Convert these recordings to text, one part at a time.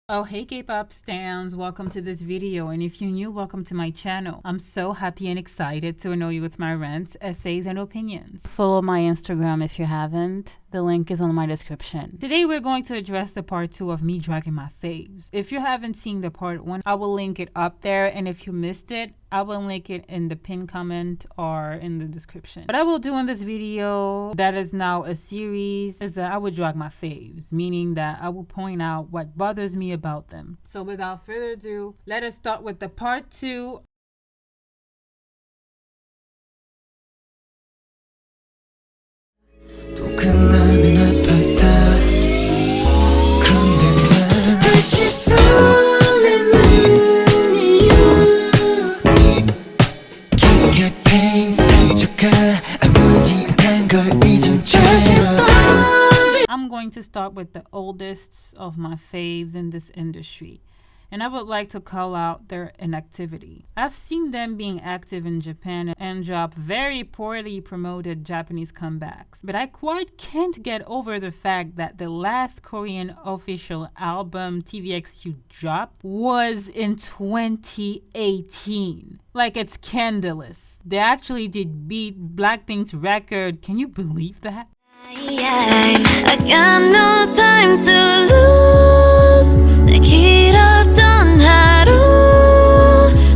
Oh, hey K-pop stans, welcome to this video, and if you're new, welcome to my channel. I'm so happy and excited to annoy you with my rants, essays, and opinions. Follow my Instagram if you haven't. The link is on my description. Today we're going to address the part 2 of me dragging my faves. If you haven't seen the part 1, I will link it up there, and if you missed it, I will link it in the pinned comment or in the description. What I will do in this video, that is now a series, is that I will drag my faves, meaning that I will point out what bothers me about them. So without further ado, let us start with the part 2. I'm going to start with the oldest of my faves in this industry, and I would like to call out their inactivity. I've seen them being active in Japan and drop very poorly promoted Japanese comebacks, but I quite can't get over the fact that the last Korean official album TVXQ dropped was in 2018. Like, it's scandalous. They actually did beat Blackpink's record. Can you believe that? I got no time to lose. 내 길었던 하루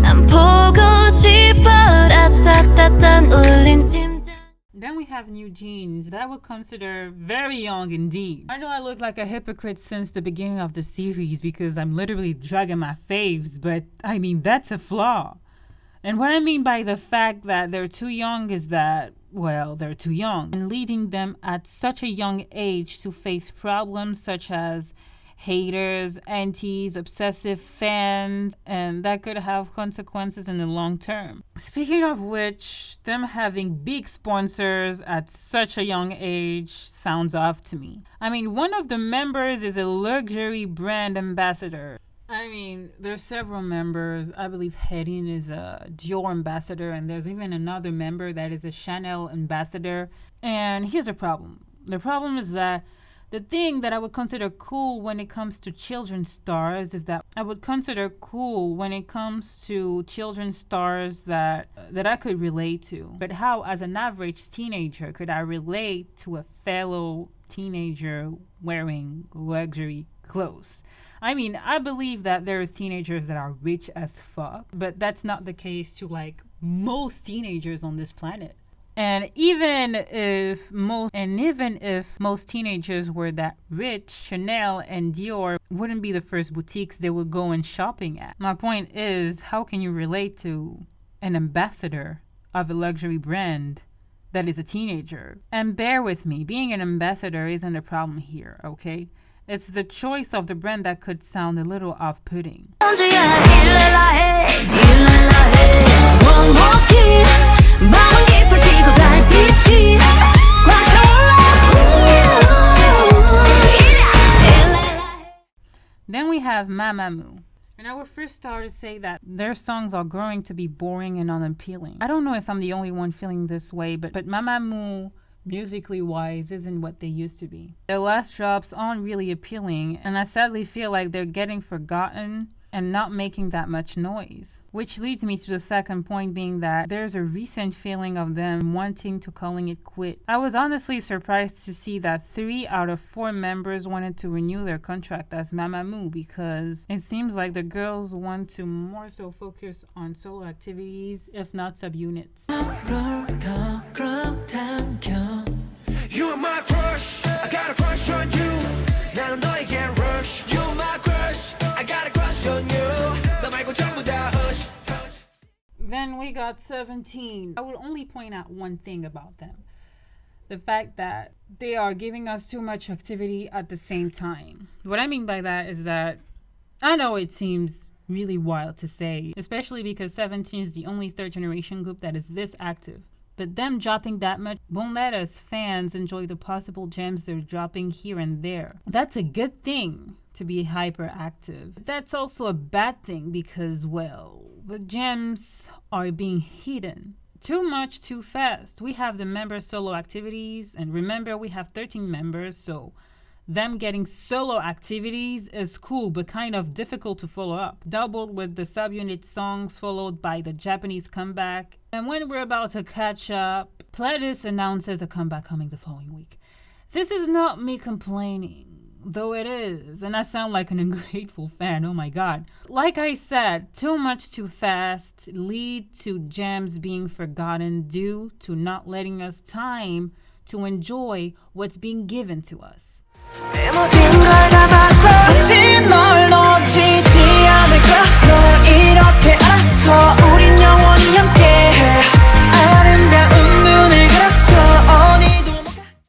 난 보고 싶어 라따따따 울린 심장. Then we have New Jeans that I would consider very young indeed. I know I look like a hypocrite since the beginning of the series because I'm literally dragging my faves, but I mean that's a flaw. And what I mean by the fact that they're too young is that, well, they're too young, and leading them at such a young age to face problems such as haters, antis, obsessive fans, and that could have consequences in the long term. Speaking of which, them having big sponsors at such a young age sounds off to me. I mean, one of the members is a luxury brand ambassador. I mean, there's several members. I believe Hedin is a Dior ambassador, and there's even another member that is a Chanel ambassador. And here's a problem. The problem is that the thing that I would consider cool when it comes to children's stars is that I would consider cool when it comes to children's stars that I could relate to. But how, as an average teenager, could I relate to a fellow teenager wearing luxury clothes? I mean, I believe that there's teenagers that are rich as fuck, but that's not the case to like most teenagers on this planet. And even if most teenagers were that rich, Chanel and Dior wouldn't be the first boutiques they would go and shopping at. My point is, how can you relate to an ambassador of a luxury brand that is a teenager? And bear with me, being an ambassador isn't a problem here, okay? It's the choice of the brand that could sound a little off-putting. Then we have Mamamoo. And I would first start to say that their songs are growing to be boring and unappealing. I don't know if I'm the only one feeling this way, but Mamamoo, musically wise, isn't what they used to be. Their last drops aren't really appealing, and I sadly feel like they're getting forgotten and not making that much noise. Which leads me to the second point, being that there's a recent feeling of them wanting to calling it quit. I was honestly surprised to see that 3 out of 4 members wanted to renew their contract as Mamamoo, because it seems like the girls want to more so focus on solo activities, if not subunits. You are my crush, I got a crush on you. 나는 너에게 rush. You're my crush, I got a crush on you. 나 말고 전부 다 hush. Then we got 17. I will only point out one thing about them. The fact that they are giving us too much activity at the same time. What I mean by that is that I know it seems really wild to say, especially because 17 is the only third generation group that is this active. But them dropping that much won't let us fans enjoy the possible gems they're dropping here and there. That's a good thing to be hyperactive. But that's also a bad thing because, well, the gems are being hidden. Too much, too fast. We have the member solo activities, and remember we have 13 members, so them getting solo activities is cool but kind of difficult to follow up. Doubled with the subunit songs followed by the Japanese comeback. And when we're about to catch up, Pledis announces a comeback coming the following week. This is not me complaining, though it is, and I sound like an ungrateful fan, oh my god. Like I said, too much too fast lead to gems being forgotten due to not letting us time to enjoy what's being given to us.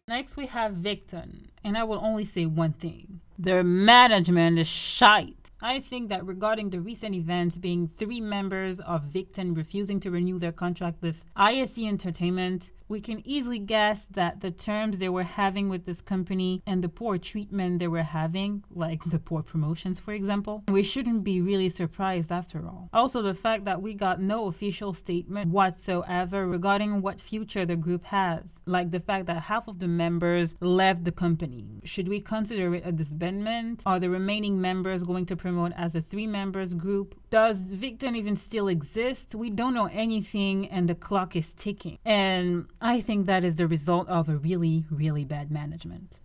Next we have Victon, and I will only say one thing. Their management is shite. I think that regarding the recent events being 3 members of Victon refusing to renew their contract with ISE Entertainment, we can easily guess that the terms they were having with this company and the poor treatment they were having, like the poor promotions for example, we shouldn't be really surprised after all. Also the fact that we got no official statement whatsoever regarding what future the group has, like the fact that half of the members left the company. Should we consider it a disbandment? Are the remaining members going to promote as a 3 members group? Does Victon even still exist? We don't know anything and the clock is ticking. And I think that is the result of a really, really bad management.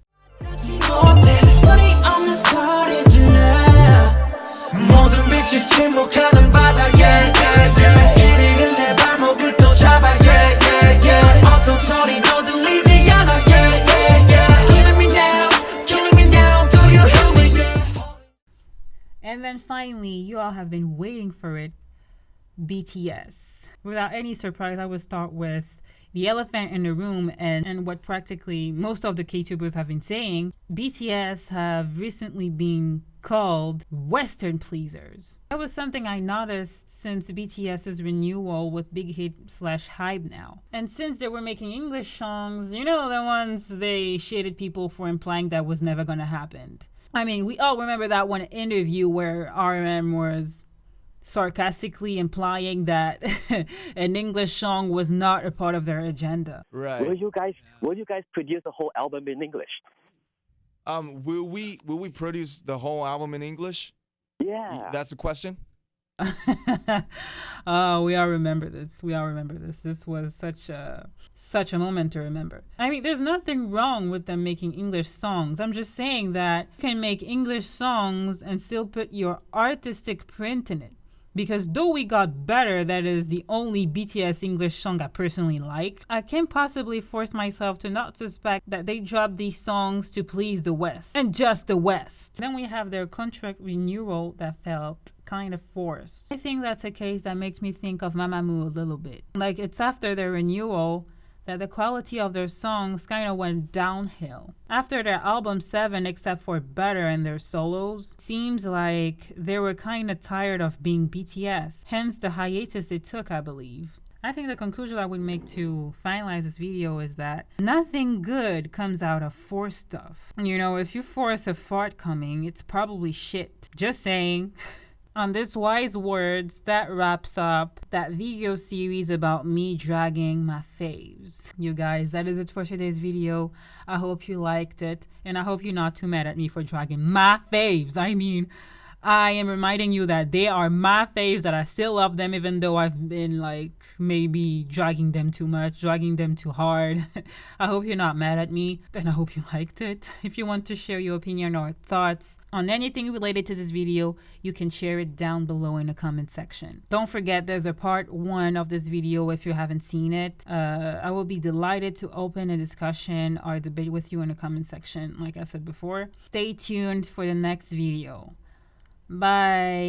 And then finally, you all have been waiting for it, BTS. Without any surprise, I would start with the elephant in the room and what practically most of the K-tubers have been saying. BTS have recently been called Western pleasers. That was something I noticed since BTS's renewal with Big Hit / Hype now. And since they were making English songs, you know, the ones they shaded people for implying that was never gonna happen. I mean, we all remember that one interview where RM was sarcastically implying that an English song was not a part of their agenda. Right. Will you guys produce a whole album in English? Will we produce the whole album in English? Yeah. That's the question? Oh, we all remember this. This was such a moment to remember. I mean, there's nothing wrong with them making English songs. I'm just saying that you can make English songs and still put your artistic print in it. Because though we got better, that is the only BTS English song I personally like, I can't possibly force myself to not suspect that they dropped these songs to please the West. And just the West. Then we have their contract renewal that felt kind of forced. I think that's a case that makes me think of Mamamoo a little bit. Like, it's after their renewal that the quality of their songs kind of went downhill. After their album 7, except for Butter and their solos, seems like they were kind of tired of being BTS, hence the hiatus they took, I believe. I think the conclusion I would make to finalize this video is that nothing good comes out of forced stuff. You know, if you force a fart coming, it's probably shit. Just saying. On this wise words, that wraps up that video series about me dragging my faves. You guys, that is it for today's video. I hope you liked it, and I hope you're not too mad at me for dragging my faves. I mean, I am reminding you that they are my faves, that I still love them, even though I've been like maybe dragging them too much, dragging them too hard. I hope you're not mad at me, and I hope you liked it. If you want to share your opinion or thoughts on anything related to this video, you can share it down below in the comment section. Don't forget, there's a part 1 of this video if you haven't seen it. I will be delighted to open a discussion or debate with you in the comment section, like I said before. Stay tuned for the next video. Bye.